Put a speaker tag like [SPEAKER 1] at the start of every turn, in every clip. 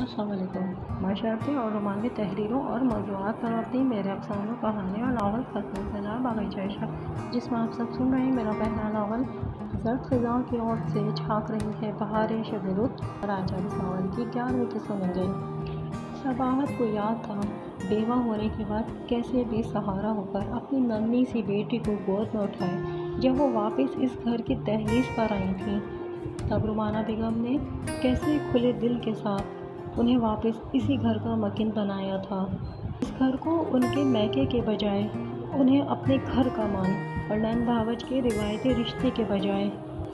[SPEAKER 1] السلام علیکم۔ معاشرتی اور رومانوی تحریروں اور موضوعات پر مبنی میرے افسانوں، کہانیوں اور ناول فصل سلسلہ باغیچہ عشق، جس میں آپ سب سن رہے ہیں میرا پہلا ناول زرد خزاں کی اور سے جھانک رہی ہے بہاریں شب لطف، اور آج آپ اس ناول کی 11ویں قسط سنیں گے۔ صباحت کو یاد تھا بیوہ ہونے کے بعد کیسے بے سہارا ہو کر اپنی ننھی سی بیٹی کو گود میں اٹھائے جب وہ واپس اس گھر کی دہلیز پر آئی تھیں۔ تب رومانہ بیگم نے کیسے کھلے دل کے ساتھ انہیں واپس اسی گھر کا مکین بنایا تھا، اس گھر کو ان کے میکے کے بجائے انہیں اپنے گھر کا مان اور نند بھاوج کے روایتی رشتے کے بجائے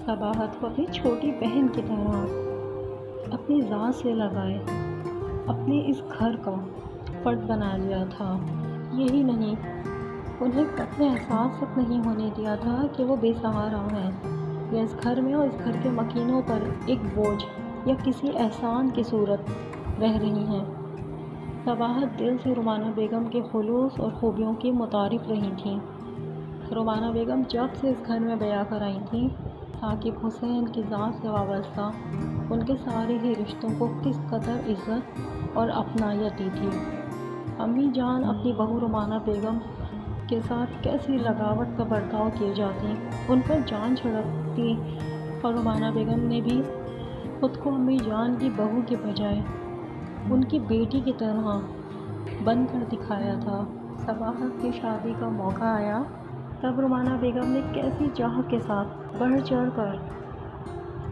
[SPEAKER 1] صباحت کو اپنی چھوٹی بہن کی طرح اپنی ذات سے لگائے اپنے اس گھر کا فرد بنا لیا تھا۔ یہی نہیں، انہیں قطع احساس تک نہیں ہونے دیا تھا کہ وہ بے سہارا ہیں یا اس گھر میں اور اس گھر کے مکینوں پر ایک بوجھ یا کسی احسان کی صورت رہ رہی ہیں۔ صباحت دل سے رومانہ بیگم کے خلوص اور خوبیوں کی متعارف رہی تھیں۔ رومانہ بیگم جب سے اس گھر میں بیاہ کر آئی تھیں، ثاقب حسین کی ذات سے وابستہ ان کے سارے ہی رشتوں کو کس قدر عزت اور اپنائیت دی تھی۔ امی جان اپنی بہو رومانہ بیگم کے ساتھ کیسی لگاوٹ کا برتاؤ کیے جاتی، ان پر جان چھڑکتی، اور رومانہ بیگم نے بھی خود کو امی جان کی بہو کے بجائے ان کی بیٹی کی طرح بن کر دکھایا تھا۔ صباحت کی شادی کا موقع آیا تب رومانہ بیگم نے کیسی چاہت کے ساتھ بڑھ چڑھ کر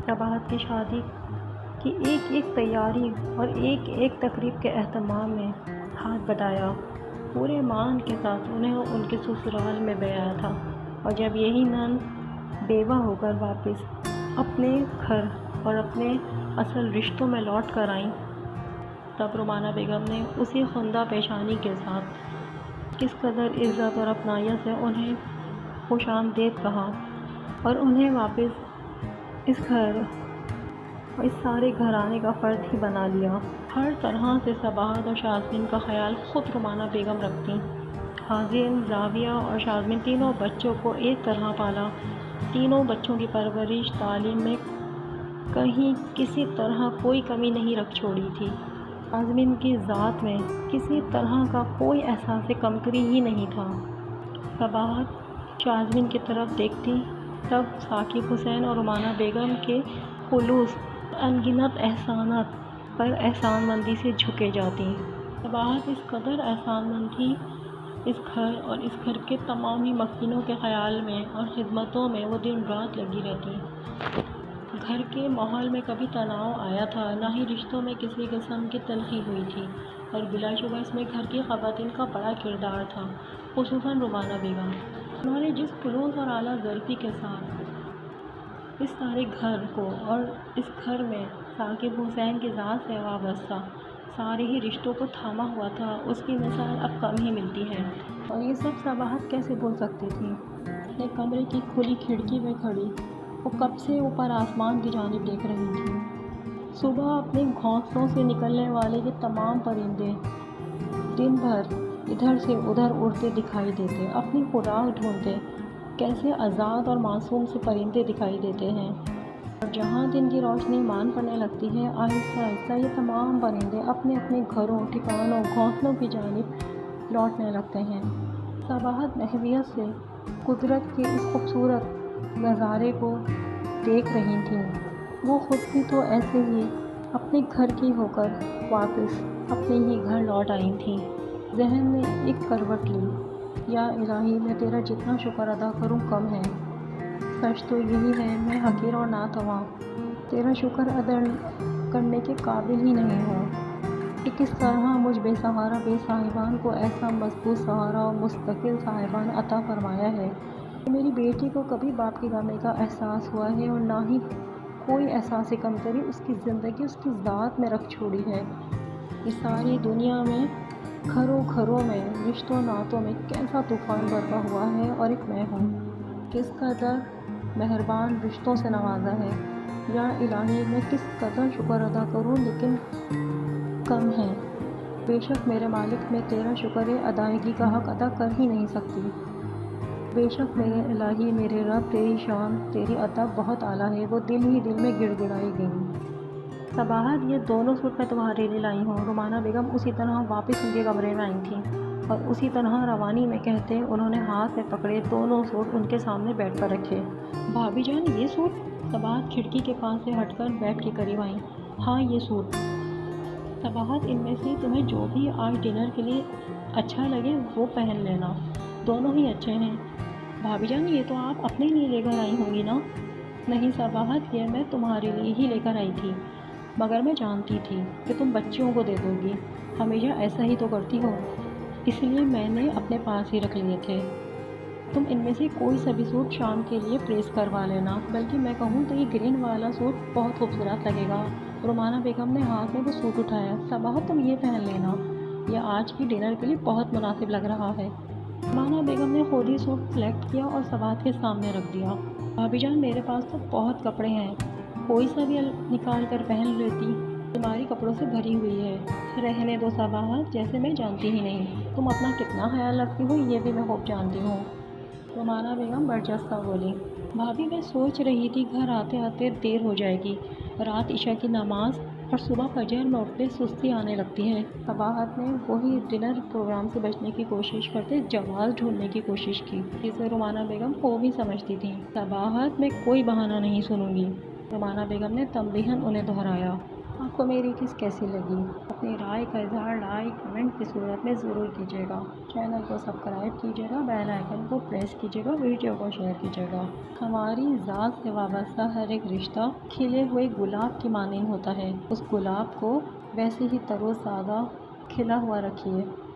[SPEAKER 1] صباحت کی شادی کی ایک ایک تیاری اور ایک ایک تقریب کے اہتمام میں ہاتھ بٹایا، پورے مان کے ساتھ انہیں ان کے سسرال میں بیایا تھا۔ اور جب یہی نند بیوہ ہو کر واپس اپنے گھر اور اپنے اصل رشتوں میں لوٹ کر آئیں، تب رومانہ بیگم نے اسی خندہ پیشانی کے ساتھ کس قدر عزت اور اپنائیت سے انہیں خوش آمدید کہا اور انہیں واپس اس گھر اور اس سارے گھرانے کا فرد ہی بنا لیا۔ ہر طرح سے صباحت اور شازمین کا خیال خود رومانہ بیگم رکھتیں۔ حازم، راویہ اور شازمین تینوں بچوں کو ایک طرح پالا، تینوں بچوں کی پرورش تعلیم میں کہیں کسی طرح کوئی کمی نہیں رکھ چھوڑی تھی۔ شازمین کی ذات میں کسی طرح کا کوئی احساس کمتری ہی نہیں تھا۔ صباحت شازمین کی طرف دیکھتی تب ثاقب حسین اور رومانہ بیگم کے خلوص اور انگنت احسانات پر احسان مندی سے جھکے جاتی۔ صباحت اس قدر احسان مند تھی، اس گھر اور اس گھر کے تمام ہی مکینوں کے خیال میں اور خدمتوں میں وہ دن رات لگی رہتی۔ گھر کے ماحول میں کبھی تناؤ آیا تھا، نہ ہی رشتوں میں کسی قسم کی تلخی ہوئی تھی، اور بلا شبہ اس میں گھر کی خواتین کا بڑا کردار تھا، خصوصاً رومانہ بیگم۔ انہوں نے جس خلوص اور اعلیٰ ظرفی کے ساتھ اس سارے گھر کو اور اس گھر میں ثاقب حسین کی ذات سے وابستہ سارے ہی رشتوں کو تھاما ہوا تھا، اس کی مثال اب کم ہی ملتی ہے۔ اور یہ سب صباحت کیسے بھول سکتی تھی؟ اپنے کمرے کی کھلی کھڑکی میں کھڑی وہ کب سے اوپر آسمان کی جانب دیکھ رہی تھی۔ صبح اپنے گھونسلوں سے نکلنے والے یہ تمام پرندے دن بھر ادھر سے ادھر اڑتے دکھائی دیتے، اپنی خوراک ڈھونڈتے، کیسے آزاد اور معصوم سے پرندے دکھائی دیتے ہیں۔ اور جہاں دن کی روشنی مان پڑنے لگتی ہے، آہستہ آہستہ یہ تمام پرندے اپنے اپنے گھروں، ٹھکانوں، گھونسلوں کی جانب لوٹنے لگتے ہیں۔ صباحت محویت سے قدرت کے اس خوبصورت نظارے کو دیکھ رہی تھیں۔ وہ خود بھی تو ایسے ہی اپنے گھر کی ہو کر واپس اپنے ہی گھر لوٹ آئی تھیں۔ ذہن نے ایک کروٹ لی، یا الہی، میں تیرا جتنا شکر ادا کروں کم ہے۔ سچ تو یہی ہے میں حقیر اور ناتواں تیرا شکر ادا کرنے کے قابل ہی نہیں ہوں کہ کس طرح مجھ بے سہارا بے صاحبان کو ایسا مضبوط سہارا اور مستقل صاحبان عطا فرمایا ہے کہ میری بیٹی کو کبھی باپ کی کمی کا احساس ہوا ہے اور نہ ہی کوئی احساس کمتری اس کی زندگی اس کی ذات میں رکھ چھوڑی ہے۔ اس ساری دنیا میں گھروں گھروں میں رشتوں ناتوں میں کیسا طوفان برپا ہوا ہے، اور ایک میں ہوں کس قدر مہربان رشتوں سے نوازا ہے۔ یا الہی، میں کس قدر شکر ادا کروں لیکن کم ہے۔ بے شک میرے مالک، میں تیرا شکر ادائیگی کا حق ادا کر ہی نہیں سکتی۔ بے شک میرے الہی، میرے رب، تیری شان، تیری عطا بہت اعلیٰ ہے۔ وہ دل ہی دل میں گڑ گڑائی گئیں۔ صباحت، یہ دونوں سوٹ میں تمہارے لیے لائی ہوں۔ رومانہ بیگم اسی طرح واپس ان کے کمرے میں آئی تھیں اور اسی طرح روانی میں کہتے انہوں نے ہاتھ میں پکڑے دونوں سوٹ ان کے سامنے بیڈ پر رکھے۔ بھابی جان، یہ سوٹ؟ صباحت کھڑکی کے پاس سے ہٹ کر بیڈ کے قریب آئیں۔ ہاں، یہ سوٹ۔ صباحت، ان میں سے تمہیں جو بھی آج ڈنر کے لیے اچھا لگے وہ پہن لینا، دونوں ہی اچھے ہیں۔ بھابی جان، یہ تو آپ اپنے لیے لے کر آئی ہوں گی نا؟ نہیں صباحت، یہ میں تمہارے لیے ہی لے کر آئی تھی، مگر میں جانتی تھی کہ تم بچیوں کو دے دو گی، ہمیشہ ایسا ہی تو کرتی ہو، اس لیے میں نے اپنے پاس ہی رکھ لیے تھے۔ تم ان میں سے کوئی سا بھی سوٹ شام کے لیے پریس کروا لینا، بلکہ میں کہوں تو یہ گرین والا سوٹ بہت خوبصورت لگے گا۔ رومانہ بیگم نے ہاتھ میں وہ سوٹ اٹھایا۔ صباحت، تم یہ پہن لینا، یہ آج کی ڈنر کے لیے بہت مناسب لگ رہا ہے۔ رومانہ بیگم نے خود ہی سوٹ سلیکٹ کیا اور صباحت کے سامنے رکھ دیا۔ بھابی جان، میرے پاس تو بہت کپڑے ہیں، کوئی سا بھی نکال کر پہن لیتی، الماری کپڑوں سے بھری ہوئی ہے۔ رہنے دو صباحت، جیسے میں جانتی ہی نہیں تم اپنا کتنا خیال رکھتی ہو، یہ بھی میں خوب جانتی ہوں۔ رومانہ بیگم برجستہ بولی۔ بھابی، میں سوچ رہی تھی گھر آتے آتے دیر ہو جائے گی، رات عشاء کی نماز اور صبح فجر میں اٹھتے سستی آنے لگتی ہے۔ صباحت نے وہی ڈنر پروگرام سے بچنے کی کوشش کرتے جواز ڈھونڈنے کی کوشش کی، جسے رومانہ بیگم خوب ہی سمجھتی تھیں۔ صباحت، میں کوئی بہانہ نہیں سنوں گی، رومانہ بیگم نے تنبیہاً انہیں دہرایا۔ آپ کو میری ٹپس کیسی لگی؟ اپنی رائے کا اظہار لائک کمنٹ کی صورت میں ضرور کیجیے گا۔ چینل کو سبسکرائب کیجیے گا، بیل آئیکن کو پریس کیجیے گا، ویڈیو کو شیئر کیجیے گا۔ ہماری ذات سے وابستہ ہر ایک رشتہ کھلے ہوئے گلاب کی مانند ہوتا ہے، اس گلاب کو ویسے ہی تر و تازہ کھلا ہوا رکھیے۔